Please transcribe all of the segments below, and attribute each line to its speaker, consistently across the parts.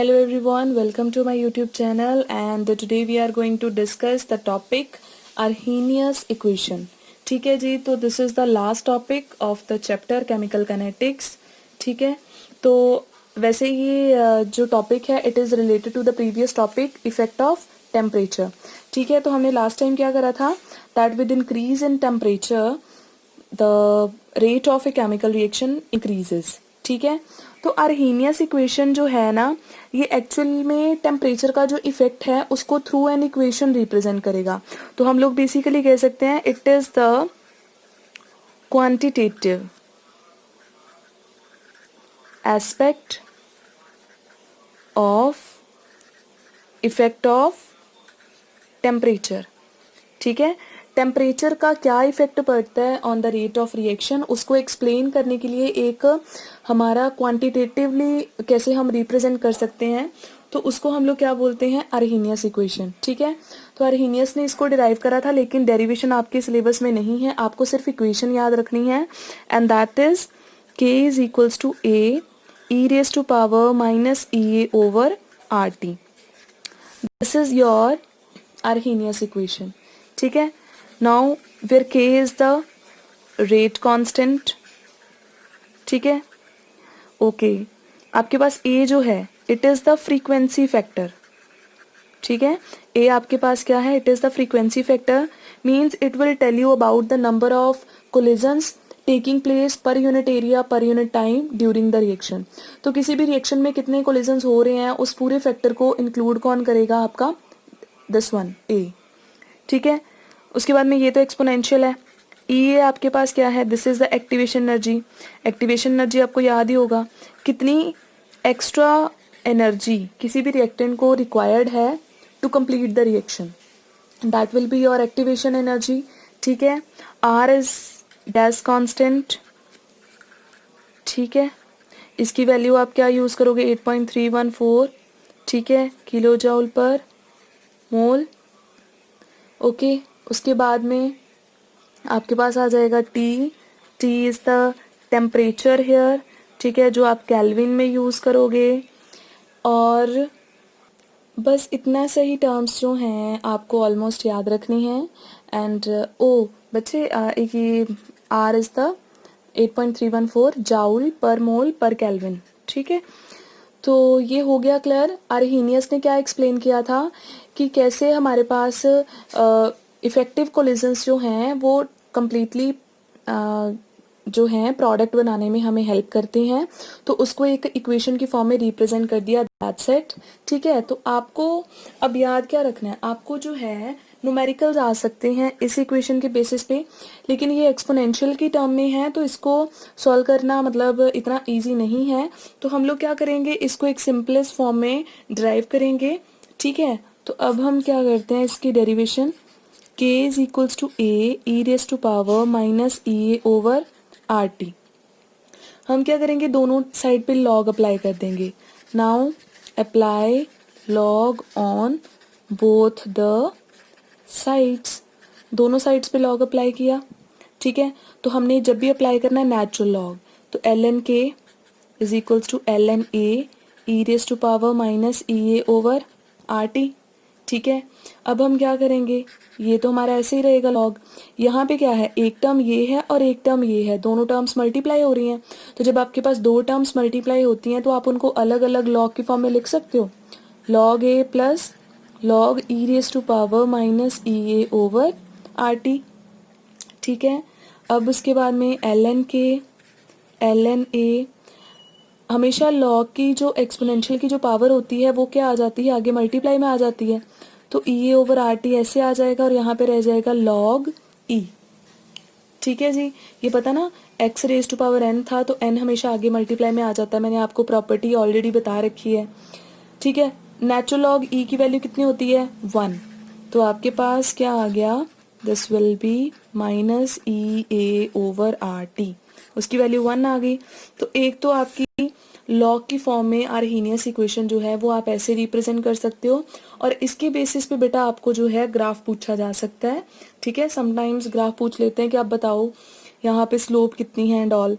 Speaker 1: Hello everyone, welcome to my YouTube channel and today we are going to discuss the topic Arrhenius equation. ठीक है जी, तो this is the last topic of the chapter chemical kinetics. ठीक है, तो वैसे ये जो topic है it is related to the previous topic effect of temperature. ठीक है, तो हमने last time क्या करा था that with increase in temperature the rate of a chemical reaction increases. ठीक है, तो अर्हीनियस इक्वेशन जो है ना ये एक्चुअल में टेम्परेचर का जो इफेक्ट है उसको थ्रू एन इक्वेशन रिप्रेजेंट करेगा. तो हम लोग बेसिकली कह सकते हैं it is the quantitative aspect of effect of temperature. ठीक है, टेम्परेचर का क्या इफेक्ट पड़ता है on the rate of reaction उसको एक्सप्लेन करने के लिए एक हमारा क्वांटिटेटिवली कैसे हम रिप्रेजेंट कर सकते हैं तो उसको हम लोग क्या बोलते हैं अर्हीनियस इक्वेशन. ठीक है, तो अर्हीनियस ने इसको डिराइव करा था लेकिन डेरिवेशन आपके सिलेबस में नहीं है, आपको सिर्फ इक्वेशन याद रखनी है and that is k is equals to a e raise to power minus e a over R T. This is your Arrhenius equation. ठीक है, now where k is the rate constant. ठीक है, okay आपके पास a जो है it is the frequency factor. ठीक है, a आपके पास क्या है, it is the frequency factor means it will tell you about the number of collisions taking place per unit area per unit time during the reaction. तो किसी भी reaction में कितने कोलिजन्स हो रहे हैं उस पूरे फैक्टर को इंक्लूड कौन करेगा, आपका दिस वन a. ठीक है, उसके बाद में ये तो एक्सपोनेंशियल है. E आपके पास क्या है, this is the activation energy. Activation energy आपको याद ही होगा कितनी एक्स्ट्रा एनर्जी किसी भी रिएक्टेंट को रिक्वायर्ड है to complete the reaction, that will be your activation energy. ठीक है, R इज गैस कांस्टेंट. ठीक है, इसकी वैल्यू आप क्या यूज करोगे 8.314. ठीक है, किलो जूल पर मोल. ओके, उसके बाद में आपके पास आ जाएगा T. T is the temperature here. ठीक है, जो आप केल्विन में यूज करोगे. और बस इतना सही टर्म्स जो हैं आपको ऑलमोस्ट याद रखनी है. एंड ओ बच्चे एक ये R इज द 8.314 जाउल पर मोल पर केल्विन. ठीक है, तो ये हो गया क्लियर. अर्हीनियस ने क्या एक्सप्लेन किया था कि कैसे हमारे पास इफेक्टिव कोलिजन्स जो हैं वो कम्प्लीटली जो हैं प्रोडक्ट बनाने में हमें हेल्प करते हैं. तो उसको एक इक्वेशन की फॉर्म में रिप्रेजेंट कर दिया, दैट्स इट. ठीक है, तो आपको अब याद क्या रखना है, आपको जो है न्यूमेरिकल्स आ सकते हैं इस इक्वेशन के बेसिस पे लेकिन ये एक्सपोनेंशियल की टर्म में है तो इसको सॉल्व करना मतलब इतना इजी नहीं है. तो हम लोग क्या करेंगे, इसको एक सिंपलेस्ट फॉर्म में ड्राइव करेंगे. ठीक है, तो अब हम क्या करते हैं इसकी derivation k is equals to a e raise to power minus e a over R T. हम क्या करेंगे, दोनों साइड पे लॉग अप्लाई कर देंगे. Now apply log on both the sides. दोनों साइड्स पे लॉग अप्लाई किया. ठीक है, तो हमने जब भी अप्लाई करना है नेचुरल लॉग तो ln k is equals to ln a e raise to power minus e a over R T. ठीक है, अब हम क्या करेंगे, ये तो हमारा ऐसे ही रहेगा लॉग. यहाँ पे क्या है, एक टर्म ये है और एक टर्म ये है, दोनों टर्म्स मल्टीप्लाई हो रही हैं. तो जब आपके पास दो टर्म्स मल्टीप्लाई होती हैं तो आप उनको अलग अलग लॉग की फॉर्म में लिख सकते हो. Log A plus log E raise to power minus E A over R T. ठीक है, अब उसके बाद में ln के ln a हमेशा लॉग की जो एक्सपोनेंशियल की जो पावर होती है वो क्या आ जाती है, आगे मल्टीप्लाई में आ जाती है. तो ई ए ओवर आर टी ऐसे आ जाएगा और यहाँ पे रह जाएगा लॉग ई. ठीक है जी, ये पता ना x raise to power n था तो n हमेशा आगे मल्टीप्लाई में आ जाता है, मैंने आपको प्रॉपर्टी ऑलरेडी बता रखी है. ठीक है, नेचुरल लॉग ई की वैल्यू कितनी होती है 1. तो आपके पास क्या आ गया, this will be minus E A over R T. उसकी वैल्यू 1 आ गई. तो एक तो आपकी लॉग की फॉर्म में अर्हीनियस इक्वेशन जो है वो आप ऐसे रिप्रेजेंट कर सकते हो और इसके बेसिस पे बेटा आपको जो है ग्राफ पूछा जा सकता है. ठीक है, समटाइम्स ग्राफ पूछ लेते हैं कि आप बताओ यहाँ पे स्लोप कितनी है एंड ऑल.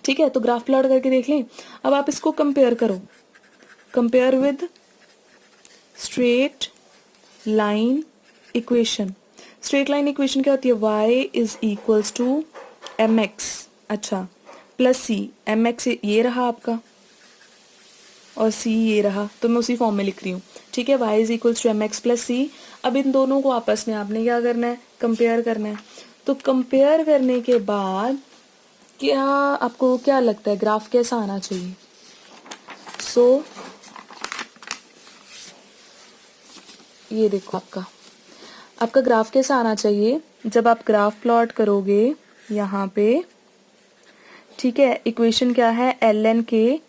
Speaker 1: ठीक है, तो ग्राफ प्लॉट करके देख लें. अब आप इसको कंपेयर करो. Compare with straight line equation. Straight line equation क्या होती है? y is equals to M X, अच्छा, प्लस सी। एम एक्स ये रहा आपका और c ये रहा, तो मैं उसी फॉर्म में लिख रही हूँ, ठीक है। y is equals to M x plus c. अब इन दोनों को आपस में आपने क्या करना है? कंपेयर करना है। तो कंपेयर करने के बाद क्या आपको क्या लगता है ग्राफ कैसा आना चाहिए? सो ये देखो आपका ग्राफ कैसा आना चाहिए जब आप ग्राफ प्लॉट करोगे यहाँ पे, ठीक है। इक्वेशन क्या है? एल एन के,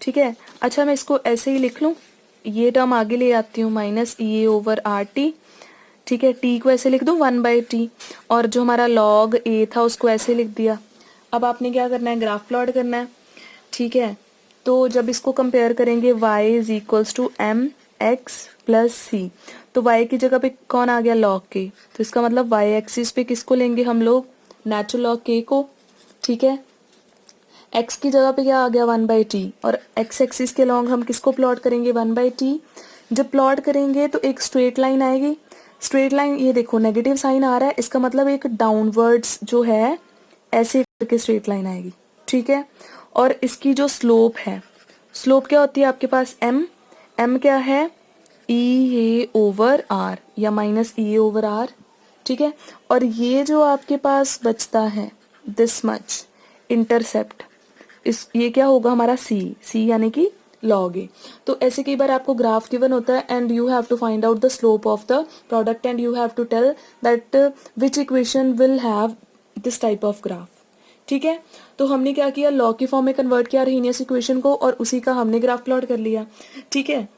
Speaker 1: ठीक है। अच्छा, मैं इसको ऐसे ही लिख लूँ, ये टर्म आगे ले आती हूँ, minus E A over R T, ठीक है। टी को ऐसे लिख दूँ 1/t, और जो हमारा लॉग ए था उसको ऐसे लिख दिया। अब आपने क्या करना है? ग्राफ प्लॉट करना है, ठीक है। तो जब इसको कंपेयर करेंगे y is equals to M x plus c, तो y की जगह पे कौन आ गया? लॉग के। तो इसका मतलब y एक्सिस पे किसको लेंगे हम लोग? नेचुरल लॉग के को, ठीक है। x की जगह पे क्या आ गया? 1/t, और x एक्सिस के लॉन्ग हम किसको प्लॉट करेंगे? 1/t। जब प्लॉट करेंगे तो एक स्ट्रेट लाइन आएगी। स्ट्रेट लाइन, ये देखो नेगेटिव साइन आ रहा है, इसका मतलब एक डाउनवर्ड्स जो है ऐसे करके स्ट्रेट लाइन आएगी, ठीक है। और इसकी जो स्लोप है, स्लोप क्या होती है आपके पास? m क्या है? ई ए ओवर आर या minus E A over R, ठीक है। और ये जो आपके पास बचता है दिस मच इंटरसेप्ट, इस ये क्या होगा हमारा? सी यानी कि लॉग ए। तो ऐसे कई बार आपको ग्राफ गिवन होता है and you have to find out the slope of the product and you have to tell that which equation will have this type of graph, ठीक है। तो हमने क्या किया? लॉग की फॉर्म में कन्वर्ट किया arrhenius इक्वेशन को, और उसी का हमने ग्राफ प्लॉट कर लिया, ठीक है।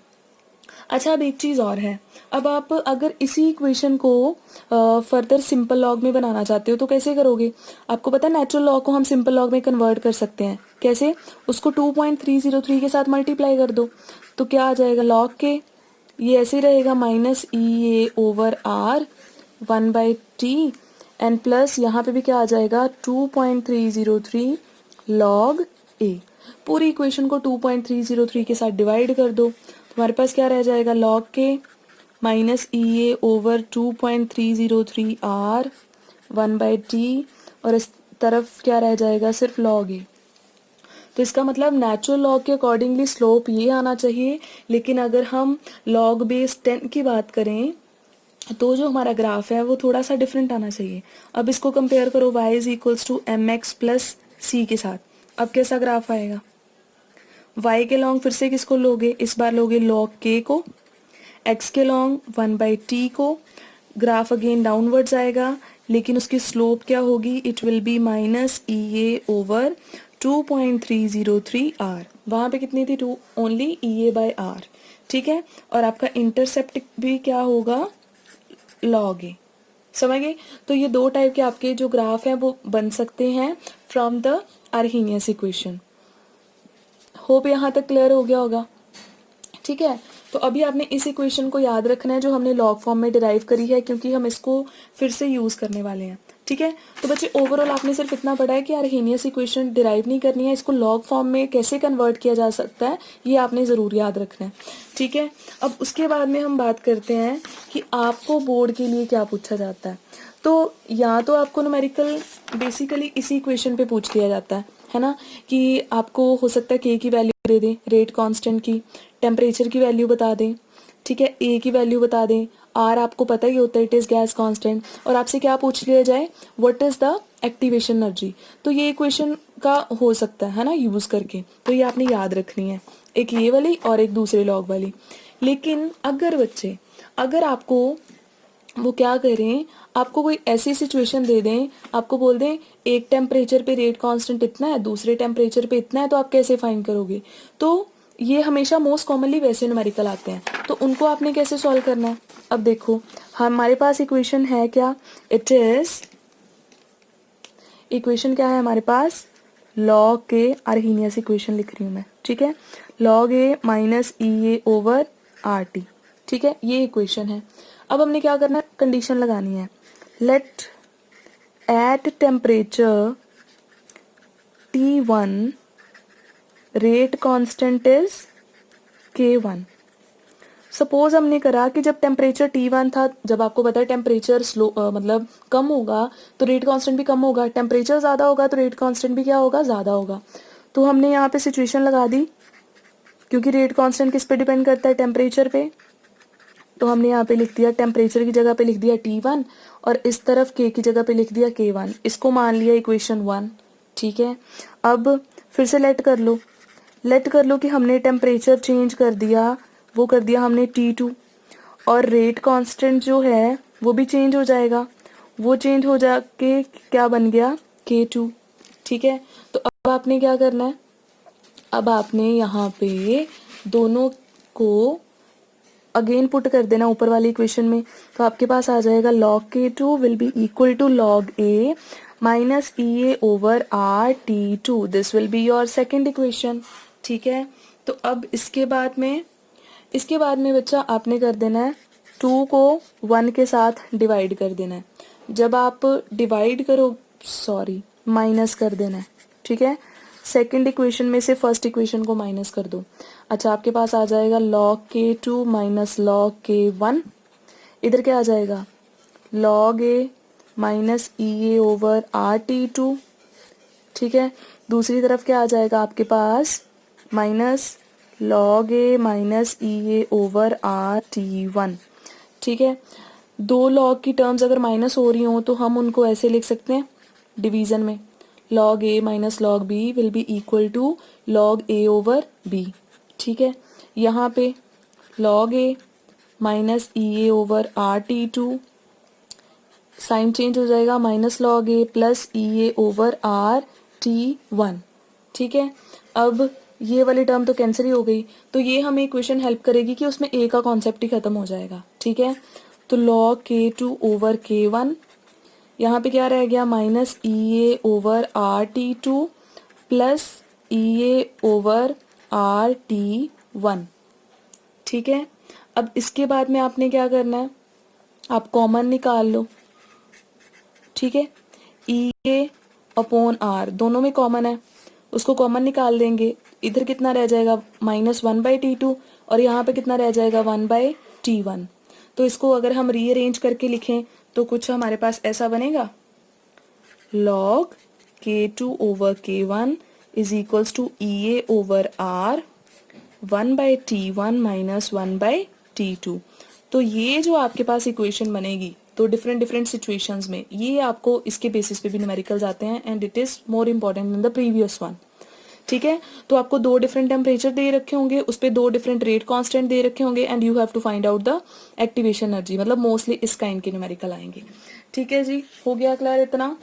Speaker 1: अच्छा, अब एक चीज़ और है, अब आप अगर इसी इक्वेशन को फर्दर सिंपल लॉग में बनाना चाहते हो तो कैसे करोगे? आपको पता है नेचुरल लॉग को हम सिंपल लॉग में कन्वर्ट कर सकते हैं। कैसे? उसको 2.303 के साथ मल्टीप्लाई कर दो, तो क्या आ जाएगा? लॉग के ये ऐसे ही रहेगा, minus E A over R 1/t, and plus यहाँ पे भी क्या आ जाएगा? 2.303 लॉग ए। पूरी इक्वेशन को 2.303 के साथ डिवाइड कर दो, हमारे पास क्या रह जाएगा? लॉग के minus E A over 2.303 R 1/t, और इस तरफ क्या रह जाएगा? सिर्फ लॉग ए। तो इसका मतलब नेचुरल लॉग के अकॉर्डिंगली स्लोप ये आना चाहिए, लेकिन अगर हम लॉग बेस 10 की बात करें तो जो हमारा ग्राफ है वो थोड़ा सा डिफरेंट आना चाहिए। अब इसको कंपेयर करो y is equals to M x plus c के साथ, अब कैसा ग्राफ आएगा? y के लॉन्ग फिर से किसको लोगे? इस बार लोगे लॉग k को, x के लॉन्ग 1/t को। ग्राफ अगेन डाउनवर्ड्स आएगा, लेकिन उसकी स्लोप क्या होगी? It will be minus E A over 2.303 R. वहाँ पे कितनी थी? 2 only E A by R, ठीक है। और आपका इंटरसेप्ट भी क्या होगा? Log A. समझ गए? तो ये दो टाइप के आपके जो ग्राफ हैं वो बन सकते हैं from the arrhenius equation. Hope यहाँ तक क्लियर हो गया होगा, ठीक है। तो अभी आपने इस इक्वेशन को याद रखना है जो हमने लॉग फॉर्म में डिराइव करी है, क्योंकि हम इसको फिर से यूज करने वाले हैं, ठीक है। तो बच्चे ओवरऑल आपने सिर्फ इतना पढ़ा है कि arrhenius इक्वेशन डिराइव नहीं करनी है, इसको लॉग फॉर्म में कैसे कन्वर्ट किया जा सकता है ये आपने ज़रूर याद रखना है, ठीक है। अब उसके बाद में हम बात करते हैं कि आपको बोर्ड के लिए क्या पूछा जाता है। तो या तो आपको न्यूमेरिकल बेसिकली इसी इक्वेशन पे पूछ लिया जाता है ना, कि आपको हो सकता है के की वैल्यू दे दें, रेट कांस्टेंट की, टेम्परेचर की वैल्यू बता दें, ठीक है, ए की वैल्यू बता दें, आर आपको पता ही होता है इट इज़ गैस कांस्टेंट, और आपसे क्या पूछ लिया जाए? What is the activation energy. तो ये इक्वेशन का हो सकता है ना यूज़ करके, तो ये आपने याद रखनी है, एक ये वाली और एक दूसरे लॉग वाली। लेकिन अगर बच्चे, अगर आपको वो क्या करें, आपको कोई ऐसी सिचुएशन दे दें, आपको बोल दें एक टेम्परेचर पे रेट कांस्टेंट इतना है, दूसरे टेम्परेचर पे इतना है, तो आप कैसे फाइंड करोगे? तो ये हमेशा मोस्ट कॉमनली वैसे न्यूमेरिकल आते हैं, तो उनको आपने कैसे सॉल्व करना है? अब देखो हमारे पास इक्वेशन है क्या? इट इज इक्वेशन क्या है हमारे पास? लॉग के arrhenius इक्वेशन लिख रही हूँ मैं, ठीक है। Log A minus E A over R T, ठीक है, ये इक्वेशन है। अब हमने क्या करना है? कंडीशन लगानी है। Let at temperature T1 rate constant is K1। Suppose हमने करा कि जब टेम्परेचर T1 था, जब आपको पता है टेम्परेचर स्लो मतलब कम होगा तो रेट कांस्टेंट भी कम होगा, टेम्परेचर ज़्यादा होगा तो रेट कांस्टेंट भी क्या होगा, ज़्यादा होगा। तो हमने यहाँ पे सिचुएशन लगा दी, क्योंकि रेट कांस्टेंट किस पे डिपेंड करता है, टेम्परेचर पे। तो हमने यहाँ पे लिख दिया टेम्परेचर की जगह पे लिख दिया T1 और इस तरफ K की जगह पे लिख दिया K1। इसको मान लिया इक्वेशन 1। ठीक है, अब फिर से लेट कर लो कि हमने टेम्परेचर चेंज कर दिया, वो कर दिया हमने T2 और रेट कांस्टेंट जो है वो भी चेंज हो जाएगा, वो चेंज हो जाके क्या बन गया, K2। ठीक है, तो अब आपने क्या करना है, अब आपने यहाँ पे दोनों को अगेन पुट कर देना ऊपर वाली इक्वेशन में। तो आपके पास आ जाएगा log K2 will be equal to log A minus EA over RT2। This will be your second equation. ठीक है, तो अब इसके बाद में बच्चा आपने कर देना है 2 को 1 के साथ डिवाइड कर देना है। जब आप डिवाइड करो, माइनस कर देना है। ठीक है, सेकेंड इक्वेशन में से फर्स्ट इक्वेशन को माइनस कर दो। अच्छा, आपके पास आ जाएगा log K2 minus log K1। इधर क्या आ जाएगा, log A minus EA over RT2। ठीक है, दूसरी तरफ क्या आ जाएगा आपके पास, minus log A minus EA over RT1। ठीक है, दो log की टर्म्स अगर माइनस हो रही हो तो हम उनको ऐसे लिख सकते हैं डिवीजन में, log A minus log B will be equal to log A over B। ठीक है, यहाँ पे log A minus EA over RT2, sign change हो जाएगा, minus log A plus EA over RT1। ठीक है, अब ये वाली टर्म तो कैंसिल ही हो गई, तो ये हमें इक्वेशन हेल्प करेगी कि उसमें A का कॉन्सेप्ट ही खत्म हो जाएगा। ठीक है, तो log K2 ओवर K1, यहाँ पे क्या रह गया, minus EA over RT2 plus EA over RT1। ठीक है, अब इसके बाद में आपने क्या करना है, आप कॉमन निकाल लो। ठीक है, EA अपॉन R दोनों में कॉमन है, उसको कॉमन निकाल देंगे। इधर कितना रह जाएगा, -1/T2 और यहाँ पे कितना रह जाएगा, 1/T1। तो इसको अगर हम रीअरेंज करके लिखें तो कुछ हमारे पास ऐसा बनेगा, log K2 over K1 is equals to EA over R 1/T1 minus 1/T2। तो ये जो आपके पास इक्वेशन बनेगी, तो डिफरेंट सिचुएशंस में ये आपको इसके बेसिस पे भी न्यूमेरिकल्स आते हैं and it is more important then the previous one. ठीक है, तो आपको दो डिफरेंट टेम्परेचर दे रखे होंगे, उस पर दो डिफरेंट रेट कांस्टेंट दे रखे होंगे and you have to find out the activation energy, मतलब मोस्टली इस काइंड के न्यूमेरिकल आएंगे। ठीक है जी, हो गया क्लियर इतना,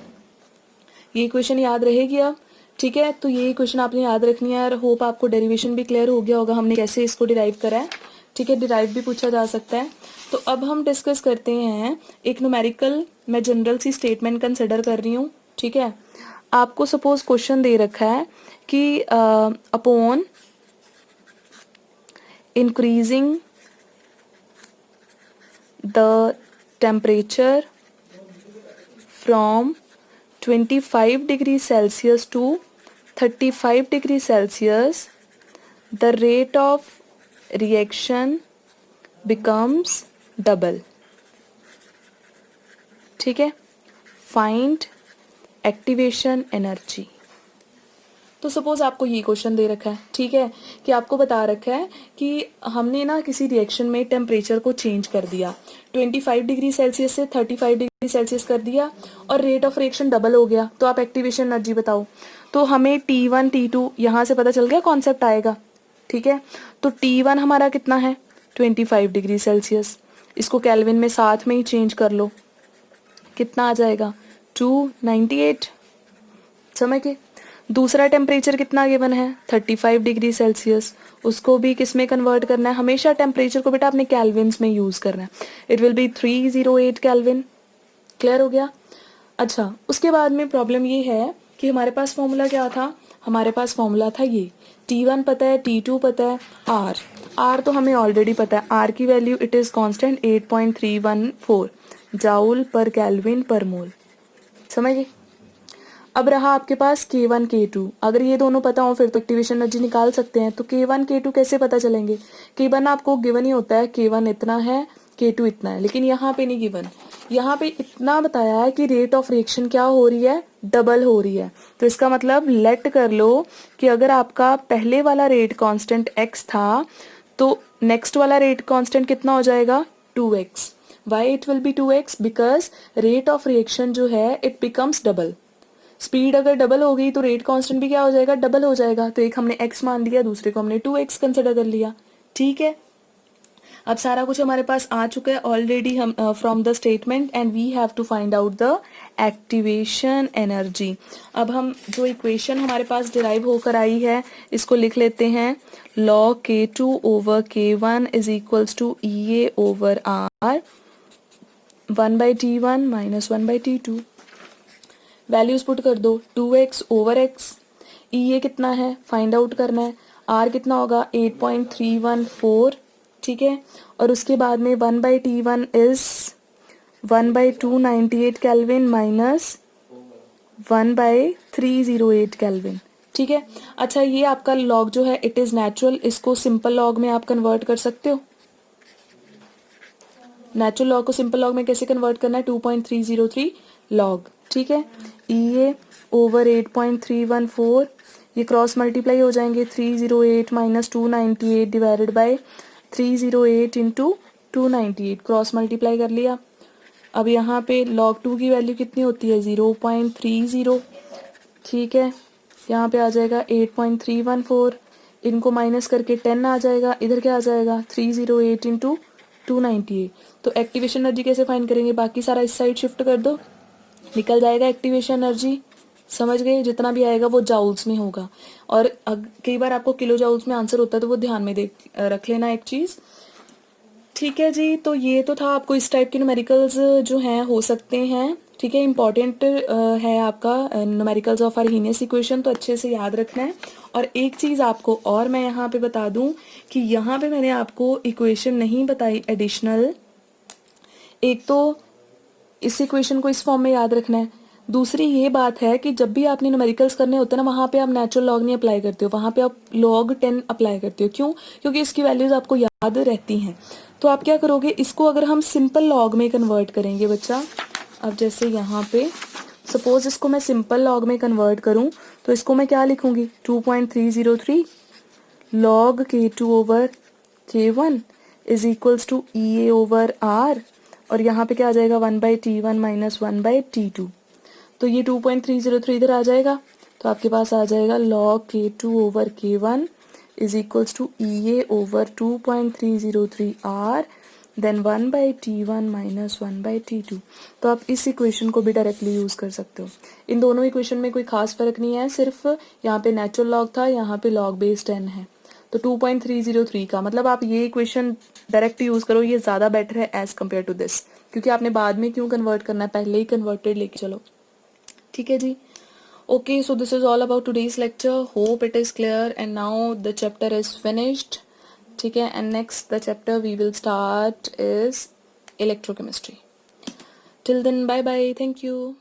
Speaker 1: ये इक्वेशन याद रहेगी अब। ठीक है, तो ये इक्वेशन आपने याद रखनी है और होप आपको डेरिवेशन भी क्लियर हो गया होगा, हमने कैसे इसको डिराइव करा है। ठीक है, डिराइव भी पूछा जा सकता है। तो अब हम डिस्कस करते हैं एक न्यूमेरिकल, मैं जनरल सी स्टेटमेंट कंसिडर कर रही हूँ। ठीक है, आपको सपोज क्वेश्चन दे रखा है कि upon increasing the temperature from 25 degree Celsius to 35 degree Celsius the rate of reaction becomes double। ठीक है, find activation energy। तो सपोज आपको ये क्वेश्चन दे रखा है, ठीक है, कि आपको बता रखा है कि हमने ना किसी रिएक्शन में टेम्परेचर को चेंज कर दिया, 25 डिग्री सेल्सियस से 35 डिग्री सेल्सियस कर दिया और रेट ऑफ रिएक्शन डबल हो गया, तो आप एक्टिवेशन एनर्जी बताओ। तो हमें T1 T2 यहाँ से पता चल गया, कॉन्सेप्ट आएगा। ठीक है, तो T1 हमारा कितना है, 25 डिग्री सेल्सियस, इसको केल्विन में साथ में ही चेंज कर लो, कितना आ जाएगा, 298। समझ गए। दूसरा टेम्परेचर कितना गिवन है, 35 डिग्री सेल्सियस, उसको भी किस में कन्वर्ट करना है, हमेशा टेम्परेचर को बेटा आपने केल्विन्स में यूज करना है, it will B 308 kelvin. Clear हो गया। अच्छा, उसके बाद में प्रॉब्लम ये है कि हमारे पास फॉर्मूला क्या था, हमारे पास फॉर्मूला था ये, T1 पता है, T2 पता है, R तो हमें ऑलरेडी पता है, R की value it is constant 8.314 joule पर केल्विन पर मोल। समझिए। अब रहा आपके पास K1 K2, अगर ये दोनों पता हो फिर तो एक्टिवेशन एनर्जी निकाल सकते हैं। तो K1 K2 कैसे पता चलेंगे? K1 आपको गिवन ही होता है, K1 इतना है, K2 इतना है, लेकिन यहाँ पे नहीं गिवन, यहाँ पे इतना बताया है कि रेट ऑफ रिएक्शन क्या हो रही है, डबल हो रही है। तो इसका मतलब लेट कर लो कि अगर आपका पहले वाला रेट कांस्टेंट x था तो नेक्स्ट वाला रेट कांस्टेंट कितना हो जाएगा, 2x। Why it will B 2x? Because rate of reaction जो है इट बिकम्स डबल। स्पीड अगर डबल हो गई तो रेट कांस्टेंट भी क्या हो जाएगा, डबल हो जाएगा। तो एक हमने x मान लिया, दूसरे को हमने 2x कंसिडर कर लिया। ठीक है, अब सारा कुछ हमारे पास आ चुका है ऑलरेडी हम from the statement, and we have to find out the activation energy. अब हम जो इक्वेशन हमारे पास डिराइव होकर आई है इसको लिख लेते हैं। log K2 over K1 is equals to EA over R 1 by T1 minus 1 by T2। Values put कर दो, 2x ओवर x, EA कितना है फाइंड आउट करना है, R कितना होगा 8.314, ठीक है, और उसके बाद में 1 by T1 is 1 by 298 kelvin minus 1 by 308 kelvin. ठीक है, अच्छा ये आपका लॉग जो है इट इज नेचुरल, इसको सिंपल लॉग में आप कन्वर्ट कर सकते हो। नेचुरल लॉग को सिंपल लॉग में कैसे कन्वर्ट करना है, 2.303 लॉग। ठीक है, EA ओवर 8.314, ये क्रॉस मल्टीप्लाई हो जाएंगे, 308 minus 298 divided by 308 into 298, cross multiply कर लिया। अब यहाँ पे log 2 की वैल्यू कितनी होती है, 0.30। ठीक है, यहाँ पे आ जाएगा 8.314, इनको माइनस करके 10 आ जाएगा, इधर क्या आ जाएगा 308 इंटू 298। तो एक्टिवेशन एनर्जी कैसे फाइंड करेंगे, बाकी सारा इस साइड शिफ्ट कर दो, निकल जाएगा एक्टिवेशन एनर्जी। समझ गए, जितना भी आएगा वो जाउल्स में होगा, और कई बार आपको किलो जाउल्स में आंसर होता है तो वो ध्यान में रख लेना एक चीज। ठीक है जी, तो ये तो था, आपको इस टाइप के न्यूमेरिकल्स जो हैं हो सकते हैं। ठीक है, इंपॉर्टेंट है आपका न्यूमेरिकल्स ऑफ आर्हेनियस इक्वेशन, तो अच्छे से याद रखना है। और एक चीज़ आपको और मैं यहाँ पे बता दूं कि यहाँ पे मैंने आपको इक्वेशन नहीं बताई एडिशनल, एक तो इस इक्वेशन को इस फॉर्म में याद रखना है, दूसरी ये बात है कि जब भी आपने न्यूमेरिकल्स करने होते हैं ना, वहाँ पे आप नेचुरल लॉग नहीं अप्लाई करते हो, वहाँ पे आप log 10 अप्लाई करते हो। क्यों? क्योंकि इसकी वैल्यूज आपको याद रहती हैं। तो आप क्या करोगे, इसको अगर हम सिंपल लॉग में कन्वर्ट करेंगे बच्चा, अब जैसे यहाँ पे सपोज इसको मैं सिंपल लॉग में कन्वर्ट करूँ तो इसको मैं क्या लिखूंगी, 2.303 log K2 over K1 is equals to EA over R, और यहाँ पे क्या आ जाएगा 1 by T1 minus 1 by T2। तो ये 2.303 इधर आ जाएगा, तो आपके पास आ जाएगा log K2 over K1 is equals to EA over 2.303 R then 1 by T1 minus 1 by T2। तो आप इस इक्वेशन को भी डायरेक्टली यूज कर सकते हो। इन दोनों इक्वेशन में कोई खास फर्क नहीं है, सिर्फ यहाँ पे नेचुरल लॉग था, यहाँ पे log बेस 10 है। तो 2.303 का मतलब आप ये इक्वेशन डायरेक्ट यूज करो, ये ज्यादा बेटर है एज कम्पेयर टू दिस, क्योंकि आपने बाद में क्यों कन्वर्ट करना है, पहले ही कन्वर्टेड लेके चलो। ठीक है जी, okay, so this is all about today's lecture, hope it is clear and now the chapter is finished. ठीक है, and next the chapter we will start is electrochemistry. Till then bye bye, thank you.